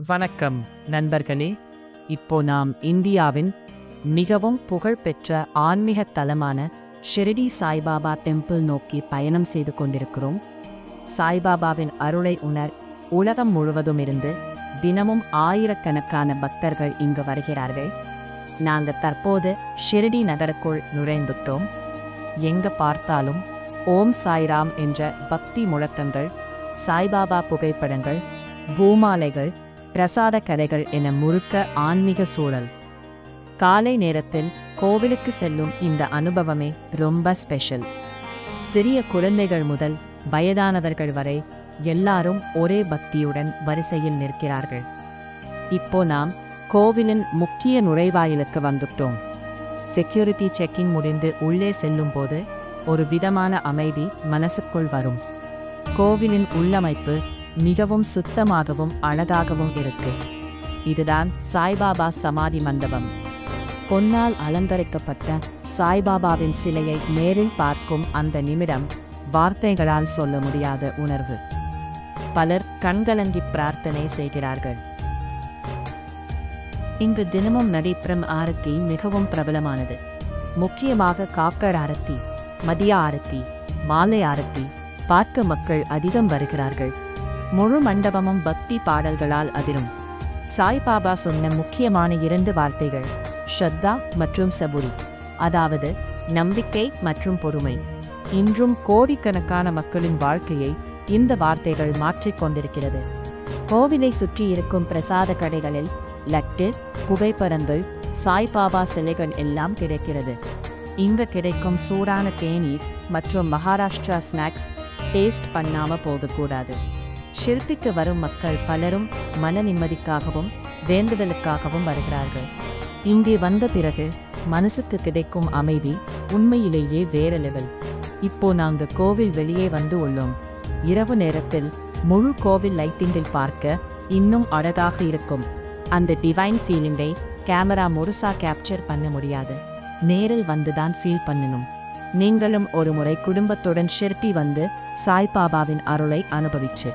வணக்கம் நண்பர்களே. இப்போ நாம் இந்தியாவின் மிகவும் புகழ்பெற்ற ஆன்மீக தலமான ஷிரடி சாய்பாபா டெம்பிள் நோக்கி பயணம் செய்து கொண்டிருக்கிறோம். சாய்பாபாவின் அருளை உலகம் முழுவதும் இருந்து தினமும் ஆயிரக்கணக்கான பக்தர்கள் இங்கு வருகிறார்கள். நாங்கள் தற்போது ஷிரடி நகருக்குள் நுழைந்துட்டோம். எங்க பார்த்தாலும் ஓம் சாய்ராம் என்ற பக்தி முழக்கங்கள், சாய்பாபா புகைப்படங்கள், பூமாலைகள், பிரசாத கதைகள் என முழுக்க ஆன்மீக சூழல். காலை நேரத்தில் கோவிலுக்கு செல்லும் இந்த அனுபவமே ரொம்ப ஸ்பெஷல். சிறிய குழந்தைகள் முதல் வயதானவர்கள் வரை எல்லாரும் ஒரே பக்தியுடன் வரிசையில் நிற்கிறார்கள். இப்போ நாம் கோவிலின் முக்கிய நுழைவாயிலுக்கு வந்துட்டோம். செக்யூரிட்டி செக்கிங் முடிந்து உள்ளே செல்லும் போது ஒரு விதமான அமைதி மனசுக்குள் வரும். கோவிலின் உள்ளமைப்பு மிகவும் சுத்தமாகவும் அழகாகவும் இருக்கு. இதுதான் சாய்பாபா சமாதி மண்டபம். பொன்னால் அலங்கரிக்கப்பட்ட சாய்பாபாவின் சிலையை நேரில் பார்க்கும் அந்த நிமிடம் வார்த்தைகளால் சொல்ல முடியாத உணர்வு. பலர் கண்கலங்கி பிரார்த்தனை செய்கிறார்கள். இங்கு தினமும் நடைபெறும் ஆரத்தி மிகவும் பிரபலமானது. முக்கியமாக காக்கர் ஆரத்தி, மதிய ஆரத்தி, மாலை ஆரத்தி பார்க்க மக்கள் அதிகம் வருகிறார்கள். முழு மண்டபமும் பக்தி பாடல்களால் அதிரும். சாய்பாபா சொன்ன முக்கியமான 2 வார்த்தைகள் ஷத்தா மற்றும் சபுரி, அதாவது நம்பிக்கை மற்றும் பொறுமை. இன்றும் கோடிக்கணக்கான மக்களின் வாழ்க்கையை இந்த வார்த்தைகள் மாற்றிக் கொண்டிருக்கிறது. கோவிலை சுற்றி இருக்கும் பிரசாத கடைகளில் லட்டு, புகைப்படங்கள், சாய்பாபா சிலைகள் எல்லாம் கிடைக்கிறது. இங்கு கிடைக்கும் சூடான தேநீர் மற்றும் மகாராஷ்டிரா ஸ்நாக்ஸ் டேஸ்ட் பண்ணாம போகக்கூடாது. ஷிரடிக்கு வரும் மக்கள் பலரும் மன நிம்மதிக்காகவும் வேண்டுதலுக்காகவும் வருகிறார்கள். இங்கே வந்த பிறகு மனசுக்கு கிடைக்கும் அமைதி உண்மையிலேயே வேற லெவல். இப்போ நாங்கள் கோவில் வெளியே வந்து உள்ளோம். இரவு நேரத்தில் முழு கோவில் லைட்டிங்கில் பார்க்க இன்னும் அழகாக இருக்கும். அந்த டிவைன் ஃபீலிங்கை கேமரா முழுசா கேப்சர் பண்ண முடியாது. நேரில் வந்துதான் ஃபீல் பண்ணணும். நீங்களும் ஒரு முறை குடும்பத்துடன் ஷிரடி வந்து சாய்பாபாவின் அருளை அனுபவிச்சு